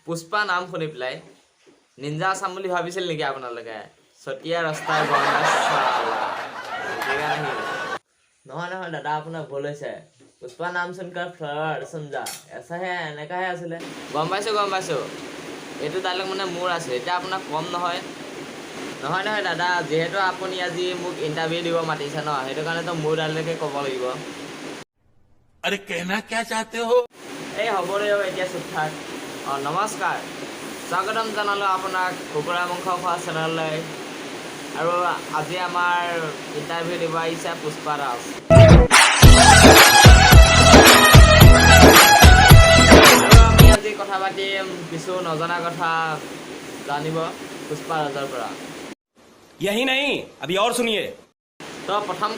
পুষ্পা নাম শুনি পেলাই নিঞ্জা আছাম বুলি ভাবিছিল নেকি আপোনালোকে? চতিয়া ৰাস্তাৰ নহয় নহয় দাদা, আপোনাৰ ভুল হৈছে। পুষ্পা নাম শুনকাৰ ফ্লাৱাৰ সমজা, এছাহে এনেকাহে আছিলে। গম পাইছো এইটো ডাইলগ মানে মোৰ আছে, এতিয়া আপোনাক কম নহয় নহয় দাদা, যিহেতু আপুনি আজি মোক ইণ্টাৰভিউ দিব মাতিছে ন, সেইটো কাৰণেতো মোৰ ডাইলগে ক'ব লাগিব। अरे कहना क्या चाहते हो? এই হ'ব দে এতিয়া চুপ থাক। নমস্কাৰ, স্বাগতম জনালোঁ আপোনাক কুকুৰা মাংস খোৱা চেনেললৈ। আৰু আজি আমাৰ ইণ্টাৰভিউ দিব আহিছে পুষ্পা ৰাজ। আৰু আমি আজি কথা পাতিম কিছু নজনা কথা জানিব পুষ্পা ৰাজৰ পৰা। यही नहीं, अभी और सुनिए। তো প্ৰথম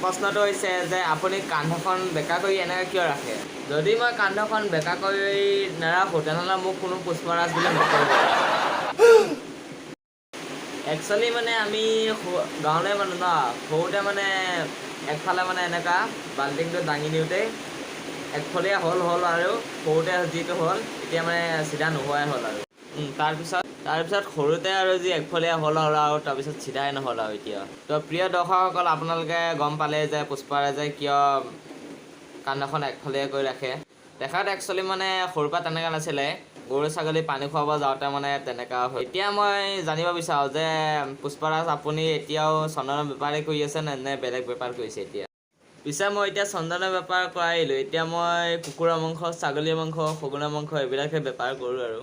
প্ৰশ্নটো হৈছে যে আপুনি কান্ধখন বেকা কৰি এনেকৈ কিয় ৰাখে? যদি মই কান্ধখন বেকা কৰি নাৰাখোঁ তেনেহ'লে মোক কোনো পুষ্পৰাজ বুলি নকৰিব। একচুৱেলি মানে আমি গাঁৱলৈ মানুহ ন, সৰুতে মানে একফালে মানে এনেকুৱা বাল্টিংটো দাঙি দিওঁতেই একফলীয়া হ'ল আৰু সৰুতে যিটো হ'ল এতিয়া মানে চিধা নোহোৱাই হ'ল আৰু। তাৰপিছত সৰুতে আৰু যি একফলীয়া হ'ল আৰু তাৰপিছত চিধাই নহ'ল আৰু এতিয়া। তো প্ৰিয় দৰ্শকসকল, আপোনালোকে গম পালে যে পুষ্পাৰাজে কিয় কান্ধখন একফলীয়া কৰি ৰাখে। দেখাত একচুৱেলি মানে সৰুৰ পৰা তেনেকুৱা নাছিলে, গৰু ছাগলী পানী খুৱাব যাওঁতে মানে তেনেকুৱা হয়। এতিয়া মই জানিব বিচাৰোঁ যে পুষ্পাৰাজ আপুনি এতিয়াও চন্দনৰ বেপাৰেই কৰি আছে নে বেলেগ বেপাৰ কৰিছে এতিয়া? পিছে মই এতিয়া চন্দনৰ বেপাৰ কৰাই আহিলোঁ, এতিয়া মই কুকুৰা মাংস, ছাগলী মাংস, শগুনৰ মাংস এইবিলাকহে বেপাৰ কৰোঁ আৰু।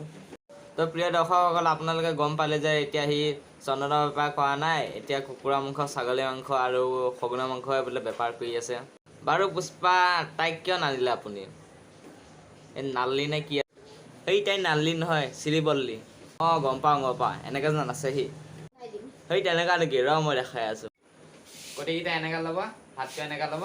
তো প্ৰিয় দৰ্শকসকল, আপোনালোকে গম পালে যে এতিয়া সি চন্দনৰ বেপাৰ কৰা নাই, এতিয়া কুকুৰা মাংস, ছাগলী মাংস আৰু শগুনৰ মাংসহে বোলে বেপাৰ কৰি আছে। বাৰু পুষ্পা, তাইক কিয় নানিলে আপুনি? এই নাল্লি নে কি? সেই তাই নাল্লি নহয়, চিৰিবল্লি। গম পাওঁ এনেকৈ যেন আছে সি। সেই তেনেকুৱা নেকি? ৰ মই দেখাই আছোঁ। গোটেইকেইটা এনেকৈ ল'ব, হাতটো এনেকৈ ল'ব।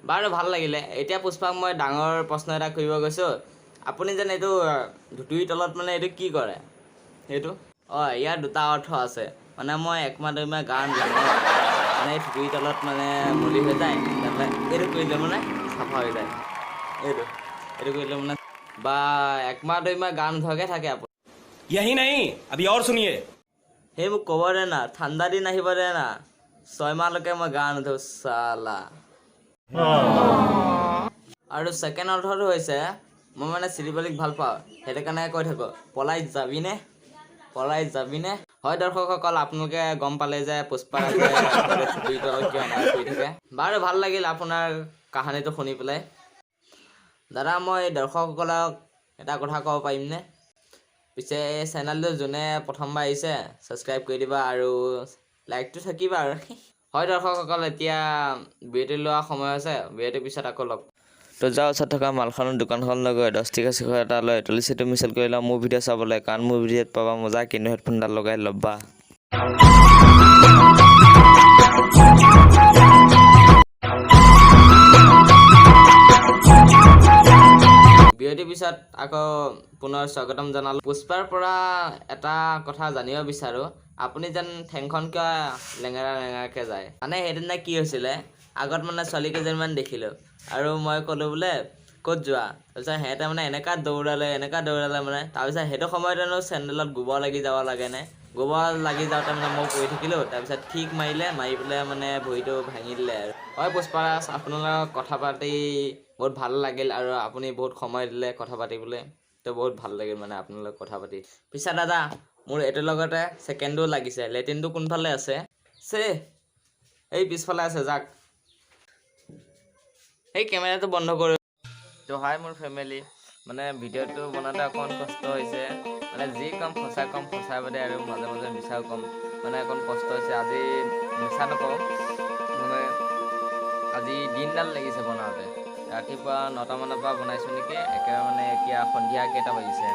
বাৰু ভাল লাগিলে। এতিয়া পুষ্পাক মই ডাঙৰ প্ৰশ্ন এটা কৰিব গৈছোঁ। আপুনি যেন এইটো ধুতিৰ তলত মানে এইটো কি কৰে? সেইটো ইয়াৰ দুটা অৰ্থ আছে। মানে মই একমাহ দুইমাহ গা নুধুও মানে এই ধুতিৰ তলত মানে মলি হৈ যায়, তাৰপৰা এইটো কৰিলে মানে চাফা হৈ যায়। এইটো কৰিলে মানে বা একমাহ দুইমাহ গা নোধোৱাকৈ থাকে আপুনি। यही नहीं, अभी और सुनिए। সেই মোক ক'ব দে না, ঠাণ্ডা দিন আহিব দে না, 6 মাহলৈকে মই গা নুধো চালা। আৰু ছেকেণ্ড অৰ্থটো হৈছে মই মানে চিৰিবলিক ভাল পাওঁ, সেইটো কাৰণে কৈ থাকোঁ, পলাই যাবিনে? হয় দৰ্শকসকল, আপোনালোকে গম পালে যে পুষ্পাৰাজে ধুতিৰ তলত কিয় এনেকৈ কৰি থাকে। বাৰু ভাল লাগিল আপোনাৰ কাহানীটো শুনি পেলাই। দাদা, মই দৰ্শকসকলক এটা কথা ক'ব পাৰিমনে? পিছে এই চেনেলটো যোনে প্ৰথমবাৰ আহিছে ছাবস্ক্ৰাইব কৰি দিবা আৰু লাইকটো থাকিবা আৰু। হয় দৰ্শকসকল, এতিয়া বিৰতি লোৱা সময় হৈছে, বিৰতিৰ পিছত আকৌ লগ। তো যাৰ ওচৰত থকা মালখনৰ দোকানখনলৈ গৈ 10 টকা চিখৰ এটা লৈ তলিচিটো মিছল কৰি লওঁ মোৰ ভিডিঅ' চাবলৈ, কাৰণ মোৰ ভিডিঅ'ত পাবা মজা কিন্তু হেডফোন এটা লগাই ল'বা। বিৰতিৰ পিছত আকৌ পুনৰ স্বাগতম জনালোঁ। পুষ্পাৰ পৰা এটা কথা জানিব বিচাৰোঁ, আপুনি যেন ঠেংখন কিয় লেঙেৰাকৈ যায়? মানে সেইদিনা কি হৈছিলে, আগত মানে ছোৱালী কেইজনীমান দেখিলোঁ আৰু মই ক'লোঁ বোলে ক'ত যোৱা? তাৰপিছত সিহঁতে মানে এনেকুৱা দৌৰালে মানে, তাৰপিছত সেইটো সময়তেনো চেণ্ডেলত গোবৰ লাগি যাব লাগেনে? গোবৰ লাগি যাওঁতে মানে মই পৰি থাকিলোঁ, তাৰপিছত ঠিক মাৰি পেলাই মানে ভৰিটো ভাঙি দিলে আৰু। হয় পুষ্পাৰাজ, আপোনাৰ লগত কথা পাতি বহুত ভাল লাগিল আৰু আপুনি বহুত সময় দিলে কথা পাতিবলৈ, তো বহুত ভাল লাগিল মানে আপোনাৰ লগত কথা পাতি। পিছে দাদা, মোৰ এইটোৰ লগতে ছেকেণ্ডো লাগিছে। লেট্ৰিনটো কোনফালে আছে? এই পিছফালে আছে, যাক সেই কেমেৰাটো বন্ধ কৰোঁ। তো হয় মোৰ ফেমিলি, মানে ভিডিঅ'টো বনাওঁতে অকণ কষ্ট হৈছে, মানে যি কম সঁচাই বাদে আৰু মাজে মাজে মিছাও কম, মানে অকণ কষ্ট হৈছে। আজি মিছা নকওঁ, মানে আজি দিনডাল লাগিছে বনাওঁতে। ৰাতিপুৱা 9টা মানৰ পৰা বনাইছোঁ নেকি, একেবাৰে মানে এতিয়া সন্ধিয়া কেইটা বাজিছে,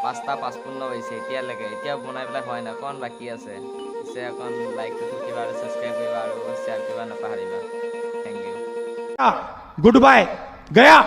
5:55 বাজিছে এতিয়ালৈকে। এতিয়া বনাই পেলাই হোৱাই নাই, অকণ বাকী আছে। পিছে অকণ লাইকটো থাকিবা আৰু ছাবস্ক্ৰাইব কৰিবা আৰু শ্বেয়াৰ কৰিবা নাপাহৰিবা। Thank you. गुड बाय गया।